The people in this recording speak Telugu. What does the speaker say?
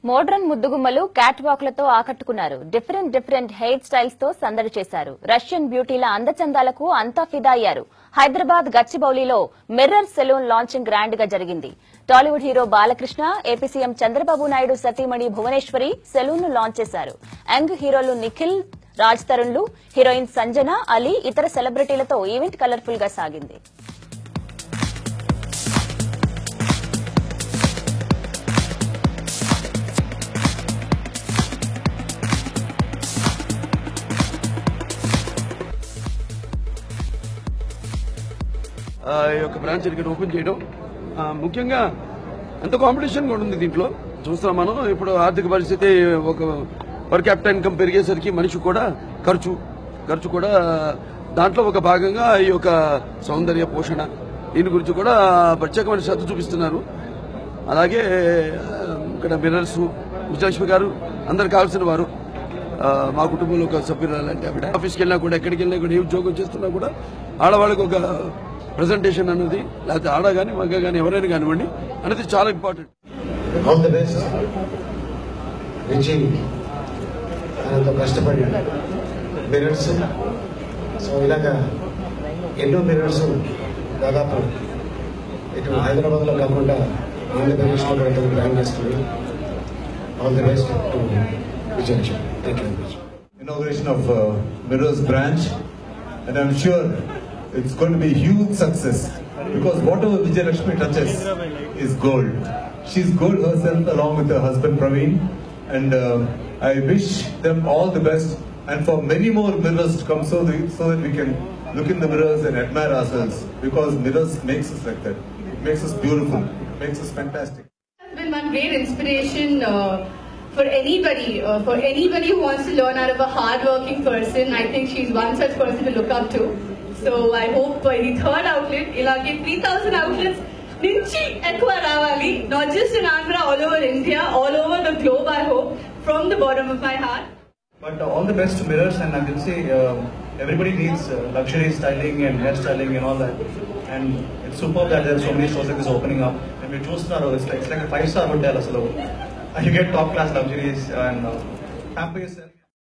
మోడ్రన్ ముద్దుగుమ్మలు క్యాట్ వాక్లతో ఆకట్టుకున్నారు. డిఫరెంట్ హెయిర్ స్టైల్స్ తో సందడి చేశారు. రష్యన్ బ్యూటీల అందచందాలకు అంతా ఫిదా అయ్యారు. హైదరాబాద్ గచ్చిబౌలిలో మిర్రర్ సెలూన్ లాంచింగ్ గ్రాండ్ గా జరిగింది. Tollywood hero Balakrishna, AP CM Chandrababu Naidu సతీమణి భువనేశ్వరి సెలూన్ ను లాంచ్ చేశారు. యంగ్ హీరోలు నిఖిల్, రాజ్ తరుణ్లు, హీరోయిన్ సంజన, అలీ, ఇతర సెలబ్రిటీలతో ఈవెంట్ కలర్ఫుల్ గా సాగింది. బ్రాంచ్ ఇక్కడ ఓపెన్ చేయడం ముఖ్యంగా ఎంత కాంపిటీషన్ కూడా ఉంది దీంట్లో. చూస్తున్నాం మనం ఇప్పుడు ఆర్థిక పరిస్థితి ఒక పర్ క్యాపిటల్ ఇన్కమ్ పెరిగేసరికి మనిషి కూడా ఖర్చు కూడా దాంట్లో ఒక భాగంగా ఈ యొక్క సౌందర్య పోషణ దీని గురించి కూడా ప్రత్యేకమైన శ్రద్ధ చూపిస్తున్నారు. అలాగే ఇక్కడ మిర్రర్స్ విజయలక్ష్మి గారు అందరు కావాల్సిన వారు మా కుటుంబంలో ఒక సభ్యురాలు అంటే ఆవిడ ఆఫీస్కి వెళ్ళినా కూడా ఎక్కడికి వెళ్ళినా కూడా ఏ ఉద్యోగం చేస్తున్నా కూడా ఆడవాళ్ళకి ఒక ప్రెజెంటేషన్ అనేది లేకపోతే ఆడ కానీ మగ కానీ ఎవరైనా కానివ్వండి అనేది చాలా important. All the best Vijay ఆయనతో కష్టపడి మిర్రర్స్ సో ఇలాగా ఎన్నో మిర్రర్స్ దాదాపు ఇటు హైదరాబాద్ లో కాకుండా ఆంధ్రప్రదేశ్ లో కూడా ప్లాన్ చేస్తుంది. All the best to Vijay. Thank you very much. Inauguration of Mirrors branch, and I'm sure it's going to be a huge success because whatever Vijay Lakshmi touches is gold. She's gold herself along with her husband Praveen, and I wish them all the best and for many more mirrors to come so that we can look in the mirrors and admire ourselves, because mirrors makes us like that. It makes us beautiful. It makes us fantastic. It's been one great inspiration for anybody who wants to learn out of a hard-working person. I think she's one such person to look up to. So I hope by the third outlet, ilage 3,000 outlets nunchi ekkuva ravali, not just in Andhra, all over India, all over the globe. I hope from the bottom of my heart. But all the best to Mirrors, and I can say everybody needs luxury styling and hair styling and all that. And it's superb that there are so many stores like this opening up. And we choose it's like a 5-star hotel. So you get top class luxuries and pamper yourself.